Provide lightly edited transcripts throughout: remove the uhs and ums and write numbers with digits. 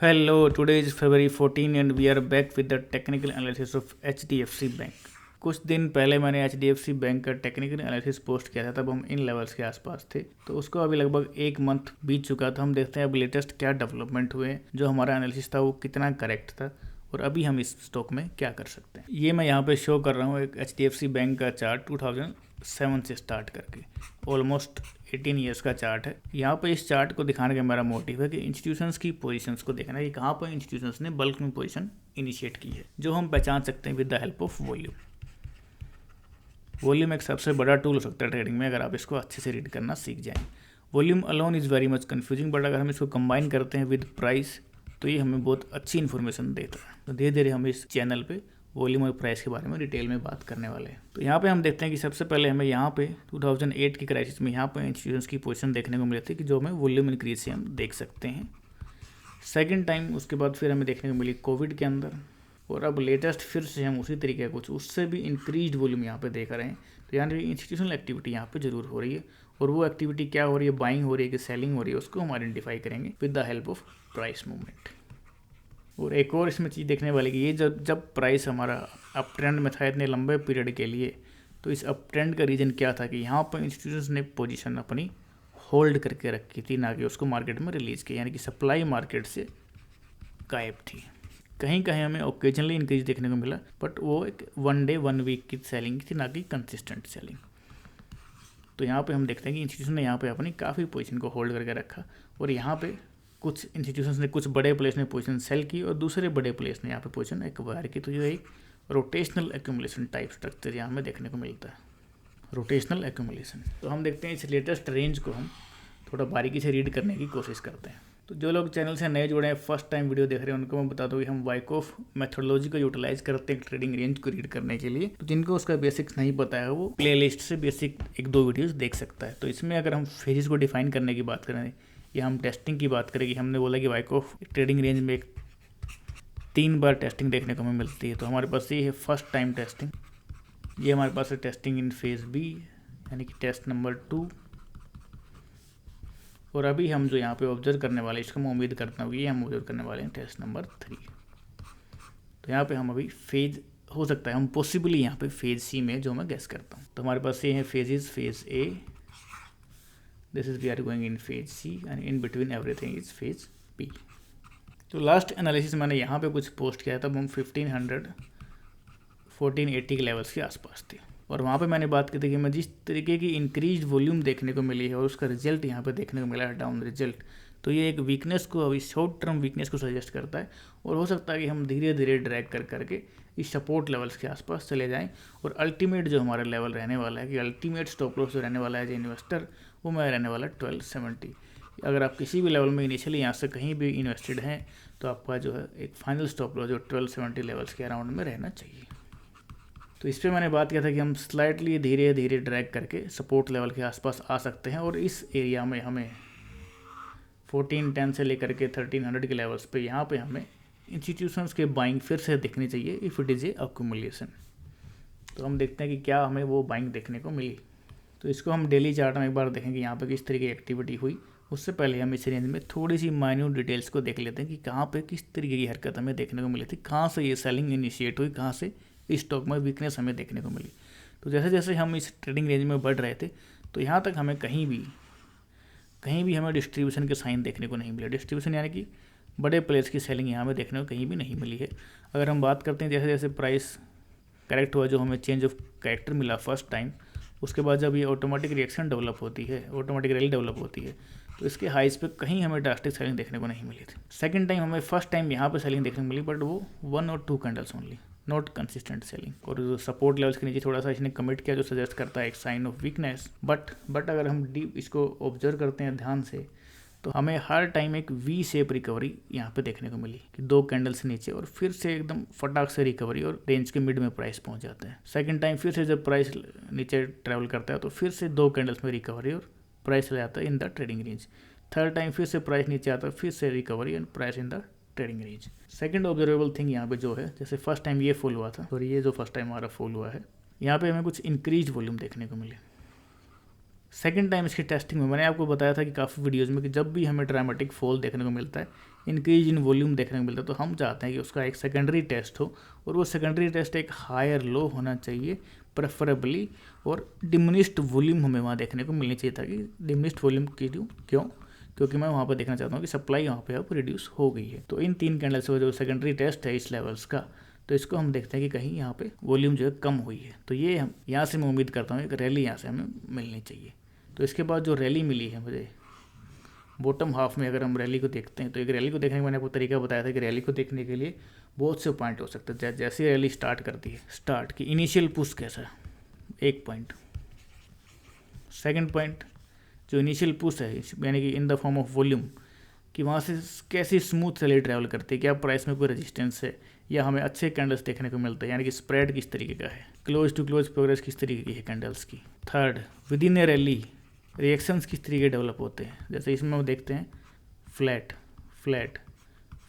Hello, today is February 14 and we are back with the technical analysis of HDFC bank. कुछ दिन पहले मैंने HDFC bank का technical analysis post किया था, तब हम इन लेवल्स के आसपास थे। तो उसको अभी लगभग एक मंथ बीत चुका था। हम देखते हैं अब लेटेस्ट क्या डेवलपमेंट हुए हैं, जो हमारा एनालिसिस था वो कितना करेक्ट था और अभी हम इस स्टॉक में क्या कर सकते हैं। ये मैं यहाँ पे शो कर रहा हूँ एक HDFC बैंक का चार्ट 2007 से स्टार्ट करके ऑलमोस्ट 18 ईयर्स का चार्ट है। यहाँ पे इस चार्ट को दिखाने का मेरा मोटिव है कि इंस्टीट्यूशंस की पोजीशंस को देखना है कि कहाँ पर इंस्टीट्यूशंस ने बल्क में पोजीशन इनिशिएट की है, जो हम पहचान सकते हैं with the help of volume. Volume एक सबसे बड़ा टूल हो सकता है ट्रेडिंग में, अगर आप इसको अच्छे से रीड करना सीख जाएं। Volume alone is very much confusing, but अगर हम इसको कंबाइन करते हैं विद प्राइस तो ये हमें बहुत अच्छी इन्फॉर्मेशन देता है। तो धीरे धीरे हम इस चैनल पे वॉल्यूम और प्राइस के बारे में डिटेल में बात करने वाले हैं। तो यहाँ पे हम देखते हैं कि सबसे पहले हमें यहाँ पे 2008 की क्राइसिस में यहाँ पे इंस्टीट्यूशंस की पोजीशन देखने को मिली थी कि जो हमें वॉल्यूम इंक्रीज से हम देख सकते हैं। सेकंड टाइम उसके बाद फिर हमें देखने को मिली कोविड के अंदर, और अब लेटेस्ट फिर से हम उसी तरीके का कुछ उससे भी इंक्रीज वॉल्यूम यहाँ पे देख रहे हैं। तो यानी इंस्टीट्यूशनल एक्टिविटी यहाँ पे जरूर हो रही है, और वो एक्टिविटी क्या हो रही है, बाइंग हो रही है कि सेलिंग हो रही है, उसको हम आइडेंटिफाई करेंगे with the help of price movement. और एक और इसमें चीज़ देखने वाली कि ये जब प्राइस हमारा अप ट्रेंड में था इतने लंबे पीरियड के लिए, तो इस अप ट्रेंड का रीज़न क्या था कि यहाँ पर इंस्टीट्यूशंस ने पोजीशन अपनी होल्ड करके रखी थी, ना कि उसको मार्केट में रिलीज़ किया। यानी कि सप्लाई मार्केट से गायब थी। कहीं कहीं हमें ओकेजनली इंक्रीज देखने को मिला, बट वो एक 1 डे 1 वीक की सेलिंग थी, ना कि कंसिस्टेंट सेलिंग। तो यहाँ पे हम देखते हैं कि इंस्टीट्यूशन ने यहाँ पे अपनी काफ़ी पोजीशन को होल्ड करके रखा, और यहाँ पे कुछ इंस्टीट्यूशंस ने, कुछ बड़े प्लेयर्स ने पोजीशन सेल की और दूसरे बड़े प्लेयर्स ने यहाँ पे पोजीशन एक्वायर की। तो ये एक रोटेशनल एक्यूमुलेशन टाइप स्ट्रक्चर यहाँ में देखने को मिलता है, रोटेशनल एक्यूमुलेशन। तो हम देखते हैं इस लेटेस्ट रेंज को हम थोड़ा बारीकी से रीड करने की कोशिश करते हैं। तो जो लोग चैनल से नए जुड़े हैं, फर्स्ट टाइम वीडियो देख रहे हैं, उनको मैं बता दूँ कि हम वाइकॉफ मेथोडोलॉजी को यूटिलाइज करते हैं ट्रेडिंग रेंज को रीड करने के लिए। तो जिनको उसका बेसिक्स नहीं पता है वो प्लेलिस्ट से बेसिक 1-2 वीडियोस देख सकता है। तो इसमें अगर हम फेजेस को डिफाइन करने की बात करें या हम टेस्टिंग की बात करें, कि हमने बोला कि वाइकॉफ ट्रेडिंग रेंज में 3 बार टेस्टिंग देखने को हमें मिलती है। तो हमारे पास ये है फर्स्ट टाइम टेस्टिंग, ये हमारे पास है टेस्टिंग इन फेज बी, यानी कि टेस्ट नंबर 2, और अभी हम जो यहाँ पे ऑब्जर्व करने वाले हैं, इसको मैं उम्मीद करता हूँ कि ये हम ऑब्जर्व करने वाले हैं टेस्ट नंबर 3। तो यहाँ पे हम अभी फेज, हो सकता है हम पॉसिबली यहाँ पे फेज सी में, जो मैं गेस करता हूँ। तो हमारे पास ये है phases, phase A, this is we are going in phase C, and in between everything is phase B. तो लास्ट एनालिसिस मैंने यहाँ पे कुछ पोस्ट किया, तब हम 1500 1480 के लेवल्स के आसपास थे, और वहाँ पे मैंने बात की थी कि मैं जिस तरीके की इंक्रीज वॉल्यूम देखने को मिली है और उसका रिजल्ट यहाँ पे देखने को मिला है डाउन रिजल्ट, तो ये एक वीकनेस को, अभी शॉर्ट टर्म वीकनेस को सजेस्ट करता है। और हो सकता है कि हम धीरे धीरे ड्रैग कर करके इस सपोर्ट लेवल्स के आसपास चले जाएं, और अल्टीमेट जो हमारा लेवल रहने वाला है, कि अल्टीमेट स्टॉप लॉस जो रहने वाला है जो इन्वेस्टर, वो मैं रहने वाला 1270। अगर आप किसी भी लेवल में इनिशियली यहाँ से कहीं भी इन्वेस्टेड हैं, तो आपका जो है एक फाइनल स्टॉप लॉस जो 1270 लेवल्स के अराउंड में रहना चाहिए। तो इस पर मैंने बात किया था कि हम स्लाइटली धीरे धीरे ड्रैग करके सपोर्ट लेवल के आसपास आ सकते हैं, और इस एरिया में हमें 1410 से लेकर के 1300 के लेवल्स पे यहाँ पे हमें इंस्टीट्यूशंस के बाइंग फिर से देखनी चाहिए if it is a accumulation. तो हम देखते हैं कि क्या हमें वो बाइंग देखने को मिली। तो इसको हम डेली चार्ट में एक बार देखेंगे यहाँ पे किस तरीके की एक्टिविटी हुई। उससे पहले हम इस रेंज में थोड़ी सी माइन्यूट डिटेल्स को देख लेते हैं कि कहाँ पे किस तरीके की हरकत हमें देखने को मिली थी, कहाँ से ये सेलिंग इनिशिएट हुई, कहाँ से इस स्टॉक में वीकनेस हमें देखने को मिली। तो जैसे जैसे हम इस ट्रेडिंग रेंज में बढ़ रहे थे, तो यहाँ तक हमें कहीं भी हमें डिस्ट्रीब्यूशन के साइन देखने को नहीं मिले। डिस्ट्रीब्यूशन यानी कि बड़े प्लेयर्स की सेलिंग यहाँ में देखने को कहीं भी नहीं मिली है। अगर हम बात करते हैं जैसे जैसे प्राइस करेक्ट हुआ, जो हमें चेंज ऑफ कैरेक्टर मिला फर्स्ट टाइम, उसके बाद जब ये ऑटोमेटिक रिएक्शन डेवलप होती है, ऑटोमेटिक रैली डेवलप होती है, तो इसके हाइस पे कहीं हमें ड्रास्टिक सेलिंग देखने को नहीं मिली थी। सेकंड टाइम हमें फर्स्ट टाइम यहाँ पे सेलिंग देखने को मिली, बट वो 1 और 2 candles only, not consistent selling. और जो सपोर्ट लेवल्स के नीचे थोड़ा सा इसने कमिट किया, जो सजेस्ट करता है एक साइन ऑफ वीकनेस। बट अगर हम डीप इसको ऑब्जर्व करते हैं ध्यान से, तो हमें हर टाइम एक वी शेप रिकवरी यहाँ पे देखने को मिली, कि 2 कैंडल से नीचे और फिर से एकदम फटाक से रिकवरी, और रेंज के मिड में प्राइस पहुँच जाता है। सेकंड टाइम फिर से जब प्राइस नीचे ट्रैवल करता है, तो फिर से 2 कैंडल्स में रिकवरी और प्राइस ले जाता है in the trading range. Third time फिर से प्राइस नीचे आता है, फिर से recovery and price in the trading range. Second observable thing यहाँ पे जो है, जैसे फर्स्ट टाइम ये फॉल हुआ था, और ये जो फर्स्ट टाइम हमारा फॉल हुआ है, यहाँ पे हमें कुछ इंक्रीज वॉल्यूम देखने को मिले। सेकंड टाइम इसकी टेस्टिंग में मैंने आपको बताया था कि काफ़ी वीडियोज़ में, कि जब भी हमें ड्रामेटिक फॉल देखने को मिलता है, इंक्रीज इन वॉल्यूम देखने को मिलता है, तो हम चाहते हैं कि उसका एक सेकेंडरी टेस्ट हो और वो सेकेंडरी टेस्ट एक हायर लो होना चाहिए प्रेफरेबली, और डिमिनिश्ड वॉल्यूम हमें वहाँ देखने को मिलनी चाहिए, ताकि डिमिनिश्ड वॉल्यूम क्यों, क्योंकि मैं वहाँ पर देखना चाहता हूँ कि सप्लाई वहाँ पे अब रिड्यूस हो गई है। तो इन 3 कैंडल्स का जो सेकेंडरी टेस्ट है इस लेवल्स का, तो इसको हम देखते हैं कि कहीं यहाँ पे वॉल्यूम जो है कम हुई है। तो ये हम यहाँ से मैं उम्मीद करता हूँ एक रैली यहाँ से हमें मिलनी चाहिए। तो इसके बाद जो रैली मिली है मुझे बॉटम हाफ में, अगर हम रैली को देखते हैं तो एक रैली को देखने का मैंने आपको तरीका बताया था कि रैली को देखने के लिए बहुत से पॉइंट हो सकते हैं। जैसे रैली स्टार्ट करती है, स्टार्ट की इनिशियल पुश कैसा है, 1 पॉइंट। सेकंड पॉइंट जो इनिशियल पुश है यानी कि in the form of volume, कि वहाँ से कैसी स्मूथ रैली ट्रैवल करती है, क्या प्राइस में कोई रेजिस्टेंस है या हमें अच्छे कैंडल्स देखने को मिलते हैं, यानी कि स्प्रेड किस तरीके का है, क्लोज टू क्लोज प्रोग्रेस किस तरीके की है कैंडल्स की। Third, with in A rally reactions किस तरीके डेवलप होते हैं। जैसे इसमें हम देखते हैं फ्लैट फ्लैट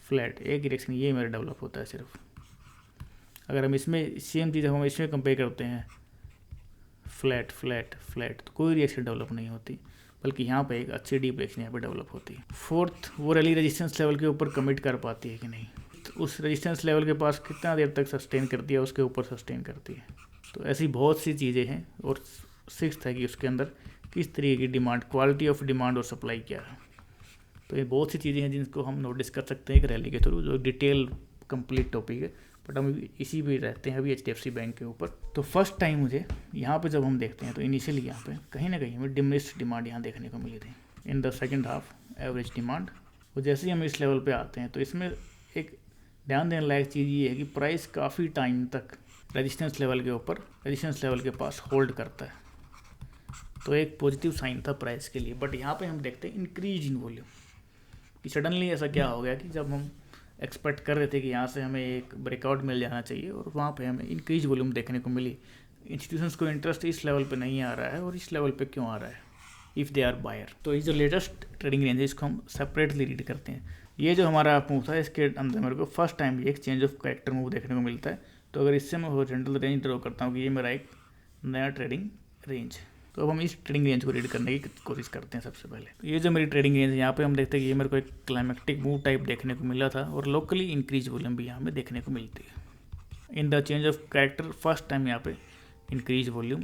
फ्लैट, एक रिएक्शन ये मेरा डेवलप होता है सिर्फ। अगर हम इसमें सेम चीज़ हम इसमें कंपेयर करते हैं फ्लैट फ्लैट फ्लैट, तो कोई रिएक्शन डेवलप नहीं होती, बल्कि यहाँ पे एक अच्छी डीप रिएक्शन यहाँ पे डेवलप होती है। फोर्थ, वो रैली रेजिस्टेंस लेवल के ऊपर कमिट कर पाती है कि नहीं, तो उस रेजिस्टेंस लेवल के पास कितना देर तक सस्टेन करती है, उसके ऊपर सस्टेन करती है। तो ऐसी बहुत सी चीज़ें हैं। और सिक्स्थ है कि उसके अंदर किस तरीके की डिमांड, क्वालिटी ऑफ डिमांड और सप्लाई क्या है। तो ये बहुत सी चीज़ें हैं जिनको हम नोटिस कर सकते हैं एक रैली के थ्रू, जो डिटेल कंप्लीट टॉपिक है, बट हम इसी पे रहते हैं अभी HDFC बैंक के ऊपर। तो फर्स्ट टाइम मुझे यहाँ पे जब हम देखते हैं तो इनिशियली यहाँ पे कहीं ना कहीं हमें डिमिनिश्ड डिमांड यहाँ देखने को मिली थी in the second half average demand. और जैसे ही हम इस लेवल पे आते हैं तो इसमें एक ध्यान देने लायक चीज़ ये है कि प्राइस काफ़ी टाइम तक रेजिस्टेंस लेवल के ऊपर, रेजिस्टेंस लेवल के पास होल्ड करता है, तो एक पॉजिटिव साइन था प्राइस के लिए। बट यहाँ पे हम देखते हैं इंक्रीज इन वॉल्यूम, कि सडनली ऐसा क्या हो गया कि जब हम एक्सपेक्ट कर रहे थे कि यहाँ से हमें एक ब्रेकआउट मिल जाना चाहिए और वहाँ पे हमें इंक्रीज वॉल्यूम देखने को मिली। इंस्टीट्यूशंस को इंटरेस्ट इस लेवल पे नहीं आ रहा है, और इस लेवल पे क्यों आ रहा है, इफ़ दे आर बायर। तो ये जो लेटेस्ट ट्रेडिंग रेंज है इसको हम सेपरेटली रीड करते हैं। ये जो हमारा मूव था इसके अंदर मेरे को फर्स्ट टाइम ये एक चेंज ऑफ कैरेक्टर मूव देखने को मिलता है। तो अगर इससे मैं हॉरिजॉन्टल रेंज ड्रॉ करता हूँ कि ये मेरा एक नया ट्रेडिंग रेंज, तो अब हम इस ट्रेडिंग रेंज को रीड करने की कोशिश करते हैं सबसे पहले। तो ये जो मेरी ट्रेडिंग रेंज है यहाँ पे हम देखते हैं कि ये मेरे को एक क्लाइमेक्टिक मूव टाइप देखने को मिला था, और लोकली इंक्रीज वॉल्यूम भी यहाँ पे देखने को मिलती है। In the change of character first time यहाँ पे इंक्रीज वॉल्यूम,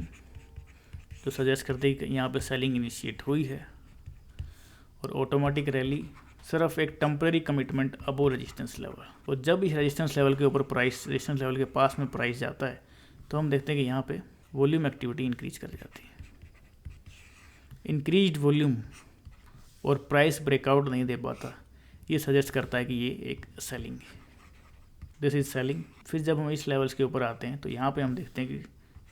जो सजेस्ट करते हैं कि यहाँ पे सेलिंग इनिशिएट हुई है, और ऑटोमेटिक रैली सिर्फ एक टेम्परेरी कमिटमेंट अबो रेजिस्टेंस लेवल। और जब इस रेजिस्टेंस लेवल के ऊपर प्राइस रेजिस्टेंस लेवल के पास में प्राइस जाता है तो हम देखते हैं कि यहाँ पे वॉल्यूम एक्टिविटी इंक्रीज कर जाती है। इंक्रीज्ड वॉल्यूम और प्राइस ब्रेकआउट नहीं दे पाता, ये सजेस्ट करता है कि ये एक सेलिंग है, दिस इज सेलिंग। फिर जब हम इस लेवल्स के ऊपर आते हैं तो यहाँ पे हम देखते हैं कि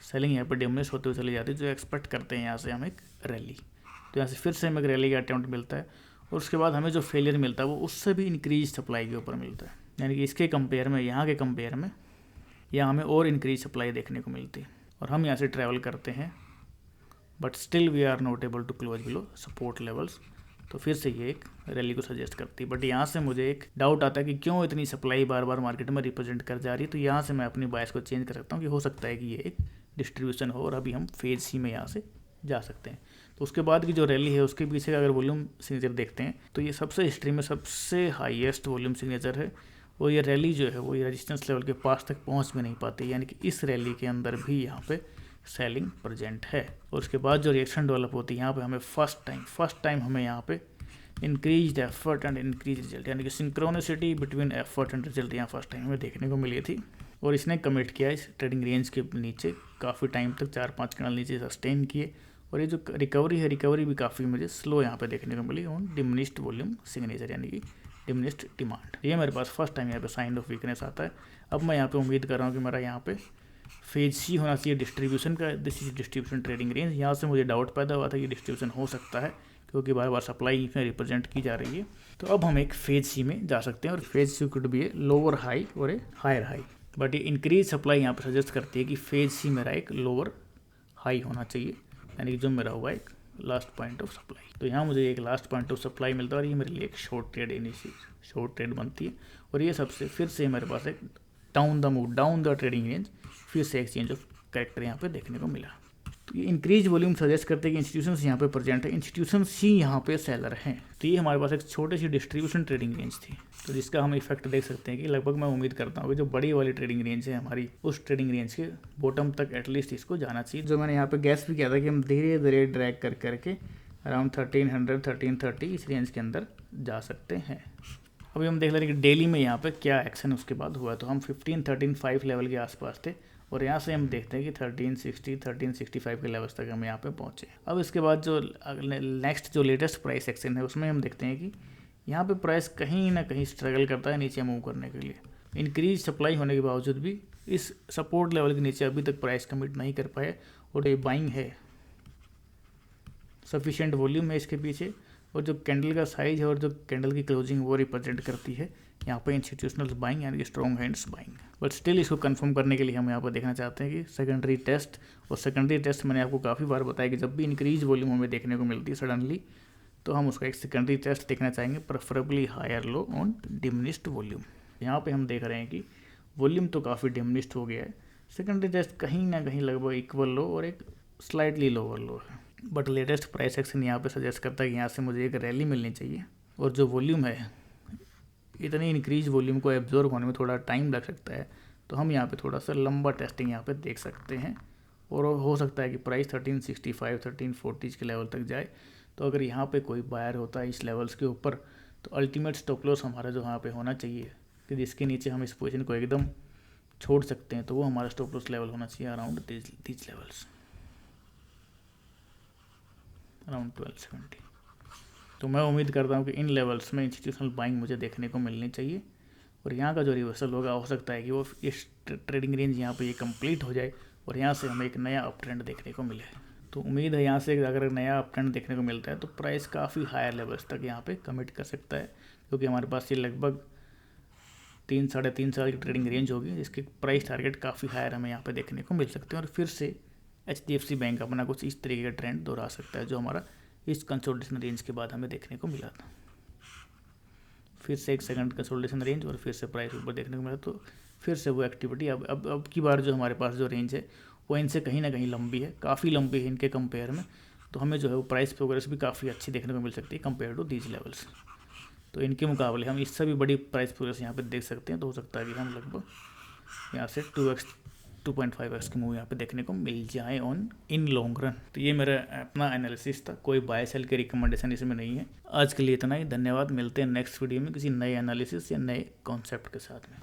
सेलिंग यहाँ पर डिमिनिश होते हुए चली जाती है, जो एक्सपेक्ट करते हैं यहाँ से हम एक रैली। तो यहाँ से फिर से हमें एक रैली का अटेम्प्ट मिलता है, और उसके बाद हमें जो फेलियर मिलता है वो उससे भी इंक्रीज सप्लाई के ऊपर मिलता है, यानी कि इसके कंपेयर में, यहाँ के कंपेयर में यहाँ हमें और इंक्रीज सप्लाई देखने को मिलती है, और हम यहाँ से ट्रैवल करते हैं, but still we are not able to close below support levels. तो फिर से ये एक रैली को सजेस्ट करती है। बट यहाँ से मुझे एक डाउट आता है कि क्यों इतनी सप्लाई बार बार मार्केट में रिप्रेजेंट कर जा रही है। तो यहाँ से मैं अपनी बायस को चेंज कर सकता हूँ कि हो सकता है कि ये एक डिस्ट्रीब्यूशन हो, और अभी हम फेज सी में यहाँ से जा सकते हैं। तो उसके बाद की जो रैली है उसके पीछे का अगर वॉल्यूम सिग्नेचर देखते हैं तो ये सबसे हिस्ट्री में सबसे हाईएस्ट वॉल्यूम सिग्नेचर है, और ये रैली जो है वो ये रेजिस्टेंस लेवल के पास तक पहुंच भी नहीं पाती, यानी कि इस रैली के अंदर भी यहाँ पे सेलिंग प्रेजेंट है। और उसके बाद जो रिएक्शन डेवलप होती है यहाँ पे हमें फर्स्ट टाइम हमें यहाँ पे increase effort and increase result, यानी कि synchronicity between effort and result यहाँ फर्स्ट टाइम हमें देखने को मिली थी। और इसने कमिट किया इस ट्रेडिंग रेंज के नीचे काफ़ी टाइम तक, 4-5 कैंडल नीचे सस्टेन किए। और ये जो रिकवरी है, रिकवरी भी काफ़ी मुझे स्लो यहाँ पे देखने को मिली ऑन डिमिनिश्ड वॉल्यूम सिग्नेचर, यानी कि डिमिनिश्ड डिमांड। ये मेरे पास फर्स्ट टाइम यहाँ पे साइन ऑफ वीकनेस आता है। अब मैं यहाँ पे उम्मीद कर रहा हूँ कि मेरा यहाँ पे फेज सी होना चाहिए डिस्ट्रीब्यूशन का, this is distribution trading range. यहाँ से मुझे डाउट पैदा हुआ था कि डिस्ट्रीब्यूशन हो सकता है, क्योंकि बार बार सप्लाई में रिप्रेजेंट की जा रही है। तो अब हम एक फेज सी में जा सकते हैं, और phase C could be a lower high और ए हायर हाई। बट ये इंक्रीज सप्लाई यहाँ पर सजेस्ट करती है कि फेज सी मेरा एक लोअर हाई होना चाहिए, यानी कि जो मेरा हुआ एक लास्ट पॉइंट ऑफ सप्लाई। तो यहाँ मुझे एक लास्ट पॉइंट ऑफ सप्लाई मिलता है, और ये मेरे लिए एक शॉर्ट ट्रेड बनती है। और ये सबसे फिर से मेरे पास एक down the move, down the trading range, फिर से एक चेंज ऑफ कैरेक्टर यहाँ पे देखने को मिला। तो ये इंक्रीज वॉल्यूम सजेस्ट करते हैं कि इंस्टीट्यूशंस यहाँ पे प्रेजेंट है, इंस्टीट्यूशंस ही यहाँ पे सेलर हैं। तो ये हमारे पास एक छोटी सी डिस्ट्रीब्यूशन ट्रेडिंग रेंज थी, तो जिसका हम इफेक्ट देख सकते हैं कि लगभग मैं उम्मीद करता हूँ कि जो बड़ी वाली ट्रेडिंग रेंज है हमारी, उस ट्रेडिंग रेंज के बॉटम तक एटलीस्ट इसको जाना चाहिए। जो मैंने यहाँ पे गैस भी किया था कि हम धीरे धीरे ड्रैग कर करके अराउंड 1300 1330 इस रेंज के अंदर जा सकते हैं। अभी हम देख ले रहे हैं कि डेली में यहाँ पे क्या एक्शन उसके बाद हुआ। तो हम 15-13-5 लेवल के आसपास थे और यहाँ से हम देखते हैं कि 1360 1365 के लेवल्स तक हम यहाँ पे पहुँचे। अब इसके बाद जो नेक्स्ट जो लेटेस्ट प्राइस एक्शन है उसमें हम देखते हैं कि यहाँ पे प्राइस कहीं ना कहीं स्ट्रगल करता है नीचे मूव करने के लिए। इंक्रीज सप्लाई होने के बावजूद भी इस सपोर्ट लेवल के नीचे अभी तक प्राइस कमिट नहीं कर पाए और ये बाइंग है, सफिशिएंट वॉल्यूम है इसके पीछे, और जो कैंडल का साइज है और जो कैंडल की क्लोजिंग वो रिप्रेजेंट करती है यहाँ पे इंस्टीट्यूशनल बाइंग यानी कि strong hands buying. But still इसको कंफर्म करने के लिए हम यहाँ पर देखना चाहते हैं कि सेकेंडरी टेस्ट, और सेकेंडरी टेस्ट मैंने आपको काफ़ी बार बताया कि जब भी इंक्रीज वॉल्यूम हमें देखने को मिलती है सडनली, तो हम उसका एक सेकेंडरी टेस्ट देखना चाहेंगे, preferably higher low on diminished volume. यहाँ पे हम देख रहे हैं कि वॉल्यूम तो काफ़ी डिमिनिश्ड हो गया है, सेकेंडरी टेस्ट कहीं ना कहीं लगभग इक्वल लो और एक स्लाइटली लोअर लो है। बट लेटेस्ट प्राइस एक्शन यहाँ पे सजेस्ट करता है कि यहाँ से मुझे एक रैली मिलनी चाहिए, और जो वॉल्यूम है इतनी इंक्रीज वॉल्यूम को एब्जॉर्व होने में थोड़ा टाइम लग सकता है, तो हम यहाँ पे थोड़ा सा लंबा टेस्टिंग यहाँ पे देख सकते हैं, और हो सकता है कि प्राइस 1365 1340 के लेवल तक जाए। तो अगर यहाँ पे कोई बायर होता है इस लेवल्स के ऊपर, तो अल्टीमेट स्टॉप लॉस हमारा जो यहाँ पे होना चाहिए कि जिसके नीचे हम इस पोजीशन को एकदम छोड़ सकते हैं, तो वो हमारा स्टॉप लॉस लेवल होना चाहिए अराउंड दीज लेवल्स, अराउंड 1270। तो मैं उम्मीद करता हूँ कि इन लेवल्स में इंस्टीट्यूशनल बाइंग मुझे देखने को मिलनी चाहिए, और यहाँ का जो रिवर्सल होगा हो सकता है कि वो इस ट्रेडिंग रेंज यहाँ पे ये कंप्लीट हो जाए और यहाँ से हमें एक नया अप ट्रेंड देखने को मिले। तो उम्मीद है यहाँ से अगर नया अप ट्रेंड देखने को मिलता है तो प्राइस काफ़ी हायर लेवल्स तक यहाँ पे कमिट कर सकता है, क्योंकि हमारे पास ये लगभग 3-3.5 साल की ट्रेडिंग रेंज होगी, जिसके प्राइस टारगेट काफ़ी हायर हमें यहाँ पे देखने को मिल सकते हैं। और फिर से HDFC बैंक अपना कुछ इस तरीके का ट्रेंड दोहरा सकता है जो हमारा इस कंसोलिडेशन रेंज के बाद हमें देखने को मिला था। फिर से एक सेकंड कंसोलिडेशन रेंज और फिर से प्राइस ऊपर देखने को मिला, तो फिर से वो एक्टिविटी अब की बार जो हमारे पास जो रेंज है वो इनसे कहीं ना कहीं लंबी है, काफ़ी लंबी है इनके कंपेयर में, तो हमें जो है वो प्राइस प्रोग्रेस भी काफ़ी अच्छी देखने को मिल सकती है कंपेयर टू दीज लेवल्स। तो इनके मुकाबले हम इससे भी बड़ी प्राइस प्रोग्रेस यहाँ पे देख सकते हैं, तो हो सकता है कि हम लगभग यहाँ से 2x 2.5x की मूव यहाँ पे देखने को मिल जाए ऑन इन लॉन्ग रन। तो ये मेरा अपना एनालिसिस था, कोई बाय सेल की रिकमेंडेशन इसमें नहीं है। आज के लिए इतना ही, धन्यवाद। मिलते हैं नेक्स्ट वीडियो में किसी नए एनालिसिस या नए कॉन्सेप्ट के साथ में।